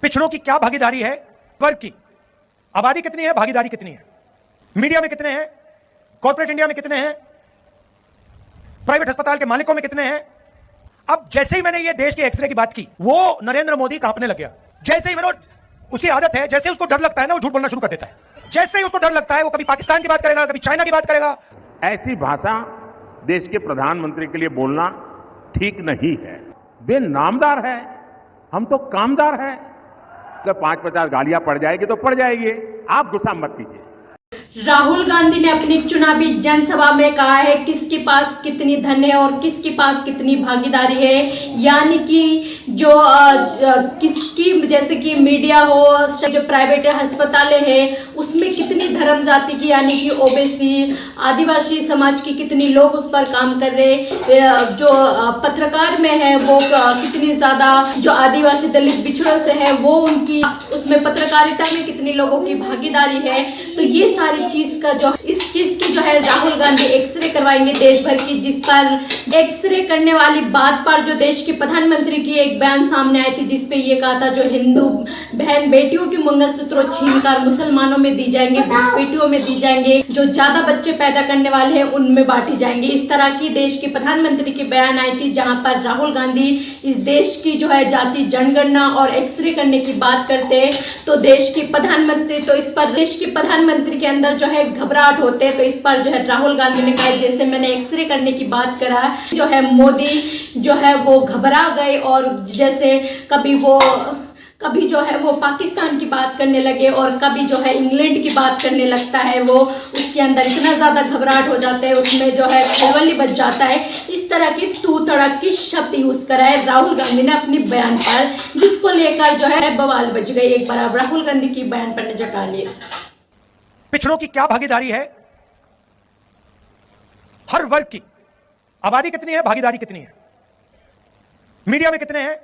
पिछड़ों की क्या भागीदारी है, वर्ग की आबादी कितनी है, भागीदारी कितनी है, मीडिया में कितने हैं, कॉर्पोरेट इंडिया में कितने हैं, प्राइवेट अस्पताल के मालिकों में कितने हैं। अब जैसे ही मैंने ये देश के एक्सरे की बात की, वो नरेंद्र मोदी कांपने लग गया। जैसे ही मैंने, उसकी आदत है, जैसे उसको डर लगता है ना, वो झूठ बोलना शुरू कर देता है। जैसे ही उसको डर लगता है, वो कभी पाकिस्तान की बात करेगा, कभी चाइना की बात करेगा। ऐसी भाषा देश के प्रधानमंत्री के लिए बोलना ठीक नहीं है। वे नामदार है, हम तो कामदार है। अगर 5-50 गालियां पड़ जाएगी तो पड़ जाएगी, आप गुस्सा मत कीजिए। राहुल गांधी ने अपनी चुनावी जनसभा में कहा है किसके पास कितनी धन है और किसके पास कितनी भागीदारी है, यानी कि जो किसकी, जैसे कि मीडिया हो, जो प्राइवेट अस्पतालें हैं उसमें कितनी धर्म जाति की, यानी कि ओबीसी आदिवासी समाज की कितनी लोग उस पर काम कर रहे, जो पत्रकार में है वो कितनी ज्यादा जो आदिवासी दलित पिछड़ों से है वो उनकी उसमें पत्रकारिता में कितनी लोगों की भागीदारी है। तो ये सारी चीज का जो इस चीज की जो है राहुल गांधी एक्सरे करवाएंगे देश भर की, जिस पर एक्सरे करने वाली बात पर जो देश के प्रधानमंत्री की एक बयान सामने आई थी, जिसपे ये कहा था जो हिंदू बहन बेटियों के मंगलसूत्र छीनकर मुसलमानों में दी जाएंगे, घुसपैठियों में दी जाएंगे, जो ज्यादा बच्चे पैदा करने वाले हैं उनमें बांटी जाएंगे। इस तरह की देश के प्रधानमंत्री की बयान आई थी, जहां पर राहुल गांधी इस देश की जो है जाति जनगणना और एक्सरे करने की बात करते हैं। तो देश के प्रधानमंत्री, तो इस पर देश के प्रधानमंत्री के अंदर जो है घबराहट होते हैं। तो इस पर जो है राहुल गांधी ने कहा, जैसे मैंने एक्सरे करने की बात करा, जो है मोदी जो है वो घबरा गए और जैसे कभी जो है वो पाकिस्तान की बात करने लगे और कभी जो है इंग्लैंड की बात करने लगता है, वो उसके अंदर इतना ज़्यादा घबराहट हो जाता है, उसमें जो है खलबली बच जाता है। इस तरह की तू तड़क की शब्द यूज करा है राहुल गांधी ने अपनी बयान पर, जिसको लेकर जो है बवाल बच गई। एक बार राहुल गांधी की बयान पर नजर डालिए। पिछड़ों की क्या भागीदारी है, हर वर्ग की आबादी कितनी है, भागीदारी कितनी है, मीडिया में कितने हैं,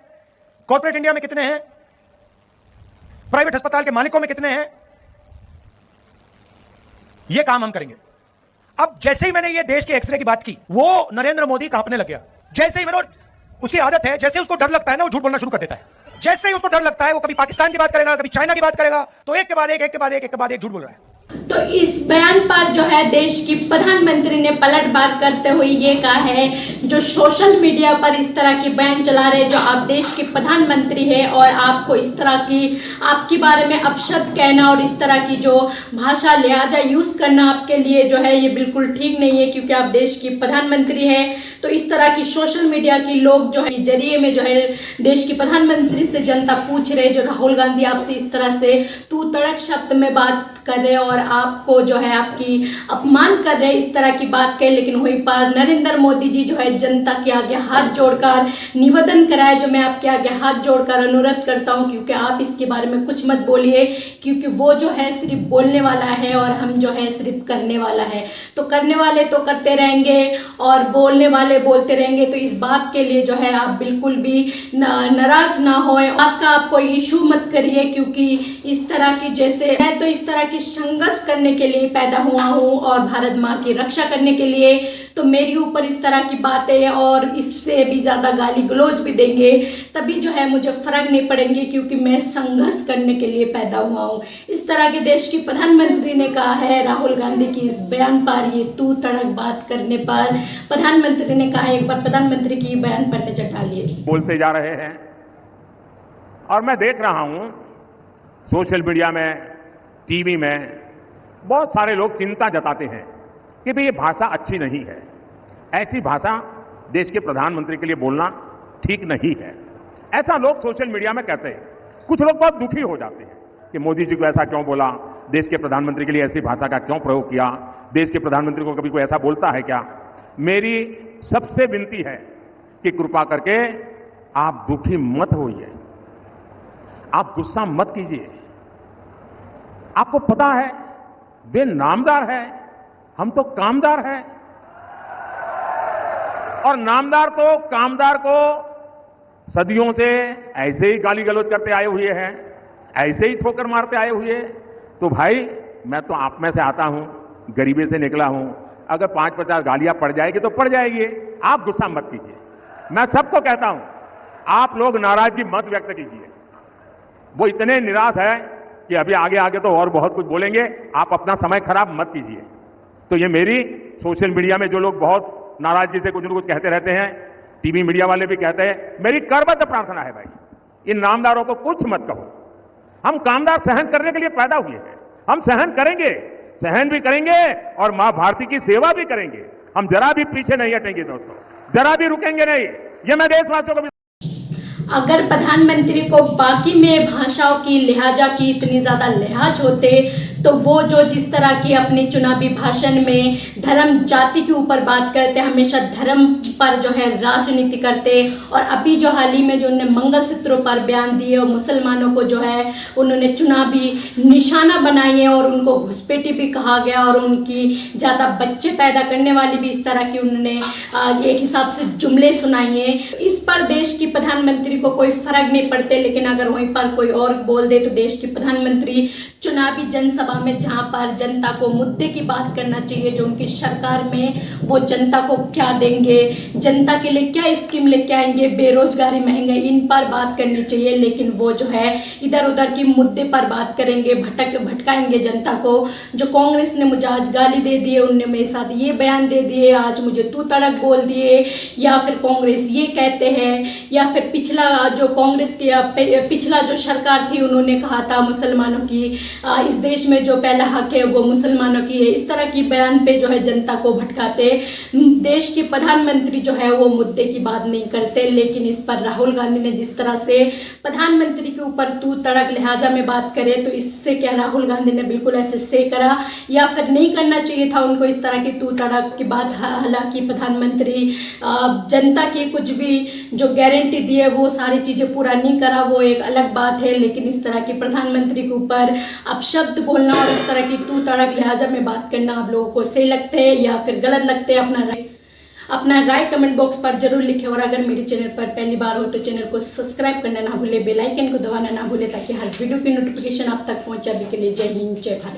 कॉर्पोरेट इंडिया में कितने हैं, प्राइवेट अस्पताल के मालिकों में कितने हैं, यह काम हम करेंगे। अब जैसे ही मैंने ये देश के एक्सरे की बात की, वो नरेंद्र मोदी कांपने लग गया। जैसे ही मैंने, उसकी आदत है, जैसे उसको डर लगता है ना, वो झूठ बोलना शुरू कर देता है। जैसे ही उसको डर लगता है, वो कभी पाकिस्तान की बात करेगा, कभी चाइना की बात करेगा, तो एक के बाद एक झूठ बोल रहा है। तो इस बयान पर जो है देश की प्रधानमंत्री ने पलटवार करते हुए ये कहा है, जो सोशल मीडिया पर इस तरह की बयान चला रहे, जो आप देश के प्रधानमंत्री हैं और आपको इस तरह की आपके बारे में अपशब्द कहना और इस तरह की जो भाषा लिहाजा यूज करना आपके लिए जो है ये बिल्कुल ठीक नहीं है, क्योंकि आप देश की प्रधानमंत्री हैं। तो इस तरह की सोशल मीडिया की लोग जो है जरिए में जो है देश के प्रधानमंत्री से जनता पूछ रहे, जो राहुल गांधी आपसे इस तरह से तू तड़क शब्द में बात कर रहे और आपको जो है आपकी अपमान कर रहे, इस तरह की बात कहे। लेकिन वहीं पर नरेंद्र मोदी जी जो है जनता के आगे हाथ जोड़कर निवेदन कराए, जो मैं आपके आगे हाथ जोड़कर अनुरोध करता हूं, क्योंकि आप इसके बारे में कुछ मत बोलिए, क्योंकि वो जो है सिर्फ बोलने वाला है और हम जो है सिर्फ करने वाला है। तो करने वाले तो करते रहेंगे और बोलने वाले बोलते रहेंगे। तो इस बात के लिए जो है आप बिल्कुल भी नाराज ना हो, आप कोई इशू मत करिए, क्योंकि इस तरह की, जैसे मैं तो इस तरह की संघर्ष करने के लिए पैदा हुआ हूँ और भारत माँ की रक्षा करने के लिए। तो मेरे ऊपर इस तरह की बातें और इससे भी ज्यादा गाली गलौज भी देंगे, तभी जो है मुझे फर्क नहीं पड़ेंगे, क्योंकि मैं संघर्ष करने के लिए पैदा हुआ हूँ। इस तरह के देश के प्रधानमंत्री ने कहा है राहुल गांधी की इस बयान पर, ये तू तड़क बात करने पर प्रधानमंत्री ने कहा। एक बार प्रधानमंत्री की बयान पर नजर डालिए। बोलते जा रहे हैं और मैं देख रहा हूं सोशल मीडिया में, टीवी में बहुत सारे लोग चिंता जताते हैं कि भाई ये भाषा अच्छी नहीं है। ऐसी भाषा देश के प्रधानमंत्री के लिए बोलना ठीक नहीं है, ऐसा लोग सोशल मीडिया में कहते हैं। कुछ लोग बहुत दुखी हो जाते हैं कि मोदी जी को ऐसा क्यों बोला, देश के प्रधानमंत्री के लिए ऐसी भाषा का क्यों प्रयोग किया, देश के प्रधानमंत्री को कभी कोई ऐसा बोलता है क्या। मेरी सबसे विनती है कि कृपा करके आप दुखी मत होइए, आप गुस्सा मत कीजिए। आपको पता है वे नामदार है, हम तो कामदार है, और नामदार तो कामदार को सदियों से ऐसे ही गाली गलौज करते आए हुए हैं, ऐसे ही ठोकर मारते आए हुए। तो भाई मैं तो आप में से आता हूं, गरीबी से निकला हूं। अगर 5-50 गालियां पड़ जाएगी तो पड़ जाएगी, आप गुस्सा मत कीजिए। मैं सबको कहता हूं, आप लोग नाराजगी मत व्यक्त कीजिए। वो इतने निराश है कि अभी आगे आगे तो और बहुत कुछ बोलेंगे, आप अपना समय खराब मत कीजिए। तो ये मेरी सोशल मीडिया में जो लोग बहुत नाराजगी से कुछ न कुछ कहते रहते हैं, टीवी मीडिया वाले भी कहते हैं, मेरी करबद्ध प्रार्थना है भाई, इन नामदारों को कुछ मत कहो। हम कामदार सहन करने के लिए पैदा हुए हैं, हम सहन करेंगे, सहन भी करेंगे और मां भारती की सेवा भी करेंगे। हम जरा भी पीछे नहीं हटेंगे दोस्तों, जरा भी रुकेंगे नहीं। ये मैं देशवासियों को भी। अगर प्रधानमंत्री को बाकी में भाषाओं की लिहाजा की इतनी ज्यादा लिहाज होते तो वो जो जिस तरह की अपने चुनावी भाषण में धर्म जाति के ऊपर बात करते, हमेशा धर्म पर जो है राजनीति करते, और अभी जो हाल ही में जो उन्होंने मंगलसूत्रों पर बयान दिए और मुसलमानों को जो है उन्होंने चुनावी निशाना बनाई है और उनको घुसपैठी भी कहा गया और उनकी ज़्यादा बच्चे पैदा करने वाली भी इस तरह की उन्होंने एक हिसाब से जुमले सुनाई हैं। इस पर देश की प्रधानमंत्री को कोई फर्क नहीं पड़ते, लेकिन अगर वहीं पर कोई और बोल दे तो देश की प्रधानमंत्री चुनावी जनसभा में जहां पर जनता को मुद्दे की बात करना चाहिए, जो उनकी सरकार में वो जनता को क्या देंगे, जनता के लिए क्या स्कीम लेके आएंगे, बेरोजगारी, महंगाई, इन पर बात करनी चाहिए। लेकिन वो जो है इधर उधर की मुद्दे पर बात करेंगे, भटकाएंगे जनता को। जो कांग्रेस ने मुझे आज गाली दे दी, उनने मेरे साथ ये बयान दे दिए, आज मुझे तू तड़क बोल दिए, या फिर कांग्रेस ये कहते हैं, या फिर पिछला जो कांग्रेस की पिछला जो सरकार थी उन्होंने कहा था मुसलमानों की इस देश में जो पहला हक है वो मुसलमानों की है। इस तरह की बयान पे जो है जनता को भटकाते। देश के प्रधानमंत्री जो है वो मुद्दे की बात नहीं करते, लेकिन इस पर राहुल गांधी ने जिस तरह से प्रधानमंत्री के ऊपर तू तड़क लिहाजा में बात करे, तो इससे क्या राहुल गांधी ने बिल्कुल ऐसे से करा या फिर नहीं करना चाहिए था उनको इस तरह की तू तड़क की बात। हालांकि प्रधानमंत्री जनता की कुछ भी जो गारंटी दी है वो सारी चीज़ें पूरा नहीं करा, वो एक अलग बात है। लेकिन इस तरह की प्रधानमंत्री के ऊपर अब शब्द बोलना और इस तरह की तू तड़क लिहाजा में बात करना आप लोगों को सही लगते हैं या फिर गलत लगते हैं? अपना राय कमेंट बॉक्स पर जरूर लिखें। और अगर मेरे चैनल पर पहली बार हो तो चैनल को सब्सक्राइब करना ना भूले, बेल आइकन को दबाना ना भूले, ताकि हर वीडियो की नोटिफिकेशन आप तक पहुंचे। अभी के लिए जय हिंद, जय भारत।